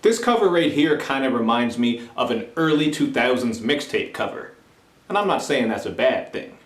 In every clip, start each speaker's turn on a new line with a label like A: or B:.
A: This cover right here kind of reminds me of an early 2000s mixtape cover. And I'm not saying that's a bad thing.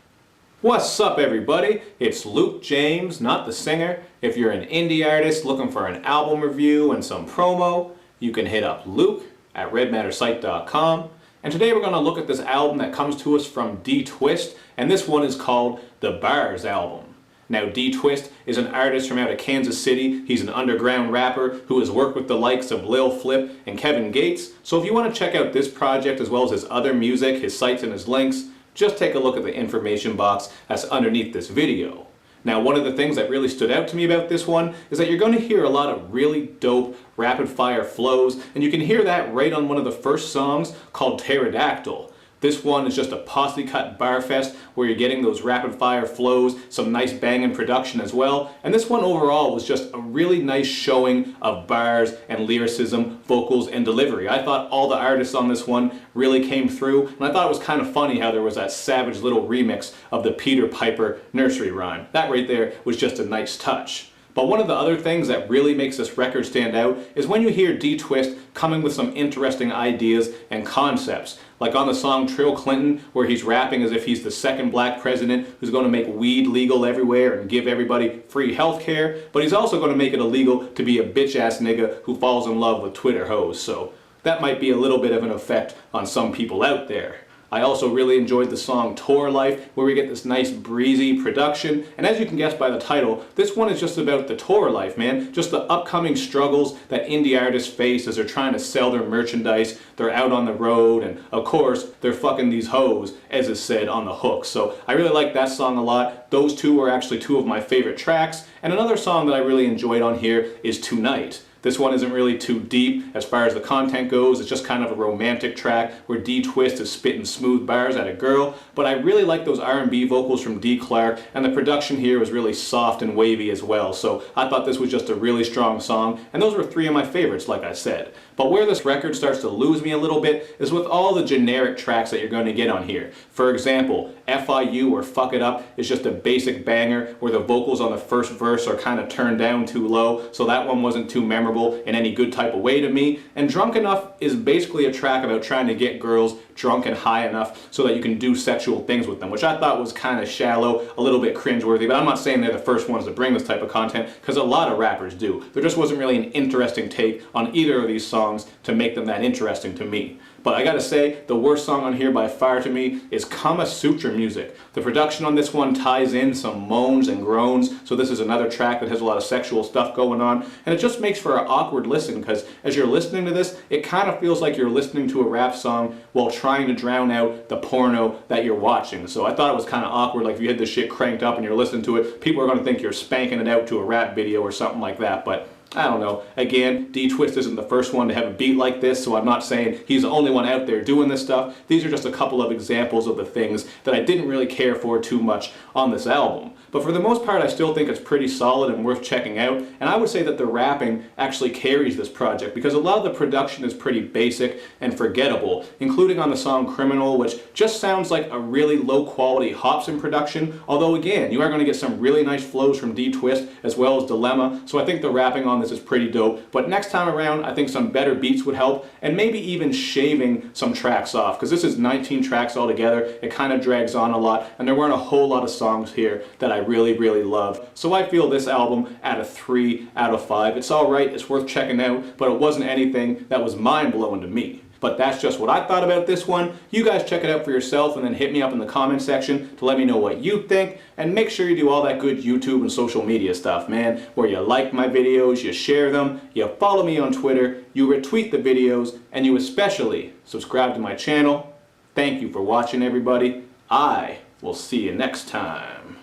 A: What's up everybody? It's Luke James, not the singer. If you're an indie artist looking for an album review and some promo, you can hit up Luke at redmattersite.com. And today we're going to look at this album that comes to us from D-Twist, and this one is called the Barzzz album. Now D-Twist is an artist from out of Kansas City. He's an underground rapper who has worked with the likes of Lil Flip and Kevin Gates. So if you want to check out this project as well as his other music, his sites and his links, just take a look at the information box that's underneath this video. Now one of the things that really stood out to me about this one is that you're going to hear a lot of really dope rapid fire flows, and you can hear that right on one of the first songs called Pterodactyl. This one is just a posse cut bar fest where you're getting those rapid fire flows, some nice banging production as well. And this one overall was just a really nice showing of bars and lyricism, vocals and delivery. I thought all the artists on this one really came through, and I thought it was kind of funny how there was that savage little remix of the Peter Piper nursery rhyme. That right there was just a nice touch. But one of the other things that really makes this record stand out is when you hear D-Twist coming with some interesting ideas and concepts. Like on the song Trill where he's rapping as if he's the second black president who's going to make weed legal everywhere and give everybody free healthcare, but he's also going to make it illegal to be a bitch-ass nigga who falls in love with Twitter hoes. So that might be a little bit of an effect on some people out there. I also really enjoyed the song Tour Life, where we get this nice breezy production. And as you can guess by the title, this one is just about the tour life, man. Just the upcoming struggles that indie artists face as they're trying to sell their merchandise. They're out on the road, and of course, they're fucking these hoes, as is said on the hook. So I really like that song a lot. Those two are actually two of my favorite tracks. And another song that I really enjoyed on here is Tonight. This one isn't really too deep as far as the content goes. It's just kind of a romantic track where D-Twist is spitting smooth bars at a girl. But I really like those R&B vocals from D. Clark, and the production here was really soft and wavy as well. So I thought this was just a really strong song, and those were three of my favorites, like I said. But where this record starts to lose me a little bit is with all the generic tracks that you're going to get on here. For example, FIU or Fuck It Up is just a basic banger where the vocals on the first verse are kind of turned down too low, so that one wasn't too memorable in any good type of way to me. And Drunk Enough is basically a track about trying to get girls drunk and high enough so that you can do sexual things with them, which I thought was kind of shallow, a little bit cringeworthy, but I'm not saying they're the first ones to bring this type of content, because a lot of rappers do. There just wasn't really an interesting take on either of these songs to make them that interesting to me. But I gotta say, the worst song on here by far to me is Kamasutra music. The production on this one ties in some moans and groans, so this is another track that has a lot of sexual stuff going on, and it just makes for an awkward listen, because as you're listening to this, it kind of feels like you're listening to a rap song while trying to drown out the porno that you're watching. So I thought it was kind of awkward, like if you had this shit cranked up and you're listening to it, people are gonna think you're spanking it out to a rap video or something like that, but I don't know. Again, D-Twist isn't the first one to have a beat like this, so I'm not saying he's the only one out there doing this stuff. These are just a couple of examples of the things that I didn't really care for too much on this album. But for the most part, I still think it's pretty solid and worth checking out. And I would say that the rapping actually carries this project, because a lot of the production is pretty basic and forgettable, including on the song Criminal, which just sounds like a really low quality Hobson production. Although again, you are going to get some really nice flows from D-Twist as well as Dilemma. So I think the rapping on this is pretty dope. But next time around, I think some better beats would help, and maybe even shaving some tracks off, because this is 19 tracks altogether. It kind of drags on a lot, and there weren't a whole lot of songs here that I really loved. So I feel this album at a 3 out of 5. It's alright, it's worth checking out, but it wasn't anything that was mind-blowing to me. But that's just what I thought about this one. You guys check it out for yourself and then hit me up in the comment section to let me know what you think. And make sure you do all that good YouTube and social media stuff, man, where you like my videos, you share them, you follow me on Twitter, you retweet the videos, and you especially subscribe to my channel. Thank you for watching, everybody. I will see you next time.